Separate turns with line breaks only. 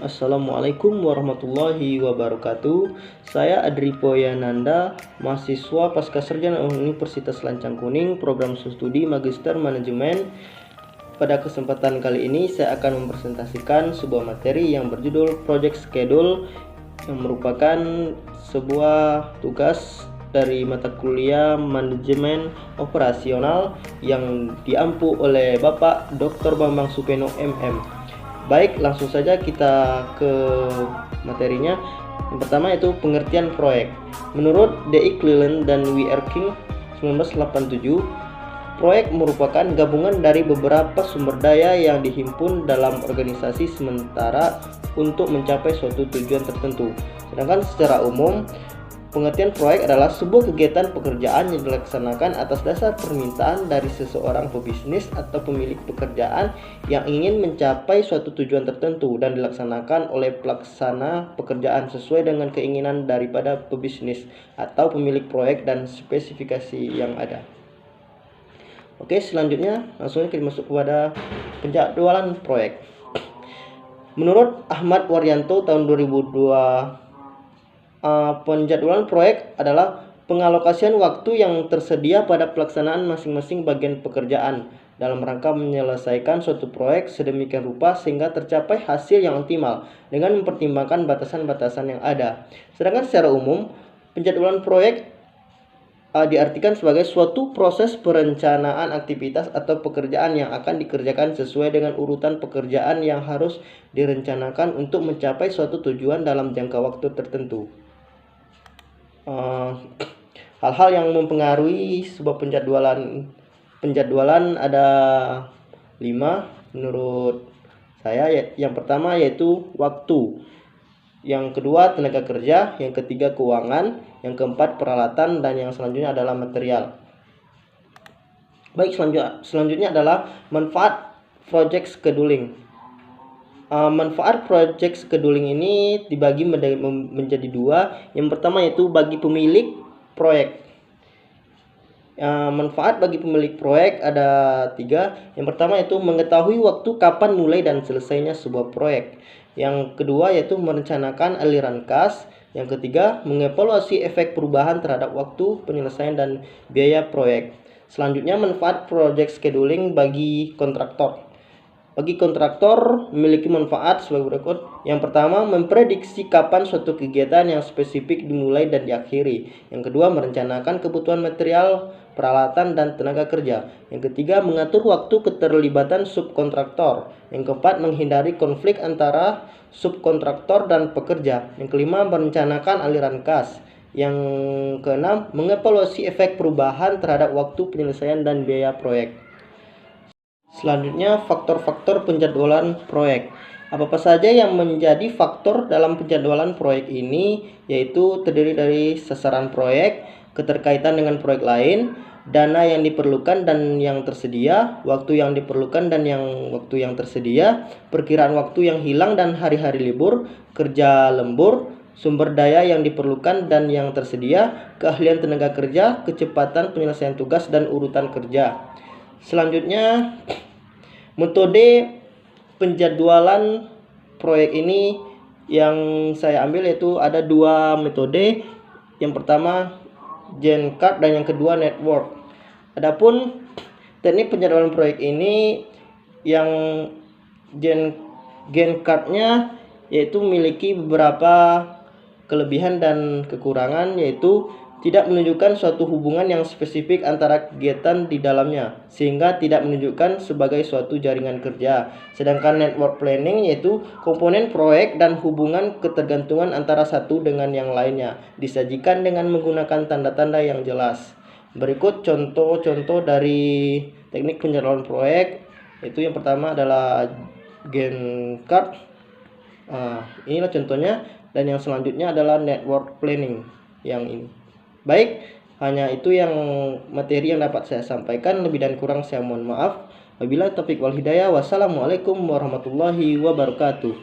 Assalamualaikum warahmatullahi wabarakatuh. Saya Adri Poyananda, mahasiswa Pascasarjana Universitas Lancang Kuning, program studi Magister Manajemen. Pada kesempatan kali ini saya akan mempresentasikan sebuah materi yang berjudul Project Schedule, yang merupakan sebuah tugas dari mata kuliah Manajemen Operasional yang diampu oleh Bapak Dr. Bambang Supeno MM. Baik, langsung saja kita ke materinya. Yang pertama itu pengertian proyek. Menurut D.I. Cleland dan W. R. King 1987, proyek merupakan gabungan dari beberapa sumber daya yang dihimpun dalam organisasi sementara untuk mencapai suatu tujuan tertentu. Sedangkan secara umum, pengertian proyek adalah sebuah kegiatan pekerjaan yang dilaksanakan atas dasar permintaan dari seseorang pebisnis atau pemilik pekerjaan yang ingin mencapai suatu tujuan tertentu dan dilaksanakan oleh pelaksana pekerjaan sesuai dengan keinginan daripada pebisnis atau pemilik proyek dan spesifikasi yang ada. Oke, selanjutnya langsung kita masuk kepada penjadwalan proyek. Menurut Ahmad Waryanto tahun 2002, penjadwalan proyek adalah pengalokasian waktu yang tersedia pada pelaksanaan masing-masing bagian pekerjaan dalam rangka menyelesaikan suatu proyek sedemikian rupa sehingga tercapai hasil yang optimal dengan mempertimbangkan batasan-batasan yang ada. Sedangkan secara umum, penjadwalan proyek diartikan sebagai suatu proses perencanaan aktivitas atau pekerjaan yang akan dikerjakan sesuai dengan urutan pekerjaan yang harus direncanakan untuk mencapai suatu tujuan dalam jangka waktu tertentu. Hal-hal yang mempengaruhi sebuah penjadwalan ada 5 menurut saya. Yang pertama yaitu waktu, yang kedua tenaga kerja, yang ketiga keuangan, yang keempat peralatan, dan yang selanjutnya adalah material. Baik, selanjutnya adalah manfaat project scheduling. Manfaat project scheduling ini dibagi menjadi 2. Yang pertama yaitu bagi pemilik proyek. Manfaat bagi pemilik proyek ada 3. Yang pertama yaitu mengetahui waktu kapan mulai dan selesainya sebuah proyek. Yang kedua yaitu merencanakan aliran kas. Yang ketiga, mengevaluasi efek perubahan terhadap waktu penyelesaian dan biaya proyek. Selanjutnya, manfaat project scheduling bagi kontraktor. Bagi kontraktor memiliki manfaat sebagai berikut. Yang pertama, memprediksi kapan suatu kegiatan yang spesifik dimulai dan diakhiri. Yang kedua, merencanakan kebutuhan material, peralatan, dan tenaga kerja. Yang ketiga, mengatur waktu keterlibatan subkontraktor. Yang keempat, menghindari konflik antara subkontraktor dan pekerja. Yang kelima, merencanakan aliran kas. Yang keenam, mengevaluasi efek perubahan terhadap waktu penyelesaian dan biaya proyek. Selanjutnya, faktor-faktor penjadwalan proyek. Apa saja yang menjadi faktor dalam penjadwalan proyek ini, yaitu terdiri dari sasaran proyek, keterkaitan dengan proyek lain, dana yang diperlukan dan yang tersedia, waktu yang diperlukan dan waktu yang tersedia, perkiraan waktu yang hilang dan hari-hari libur, kerja lembur, sumber daya yang diperlukan dan yang tersedia, keahlian tenaga kerja, kecepatan penyelesaian tugas, dan urutan kerja. Selanjutnya, metode penjadwalan proyek ini yang saya ambil yaitu ada 2 metode. Yang pertama Gantt chart dan yang kedua network. Adapun teknik penjadwalan proyek ini yang Gantt chart-nya yaitu memiliki beberapa kelebihan dan kekurangan, yaitu tidak menunjukkan suatu hubungan yang spesifik antara kegiatan di dalamnya, sehingga tidak menunjukkan sebagai suatu jaringan kerja. Sedangkan network planning yaitu komponen proyek dan hubungan ketergantungan antara satu dengan yang lainnya, disajikan dengan menggunakan tanda-tanda yang jelas. Berikut contoh-contoh dari teknik penjadwalan proyek, yaitu yang pertama adalah Gantt chart. Inilah contohnya, dan yang selanjutnya adalah network planning yang ini. Baik, hanya itu yang materi yang dapat saya sampaikan. Lebih dan kurang saya mohon maaf. Wabillahi taufiq wal hidayah. Wassalamualaikum warahmatullahi wabarakatuh.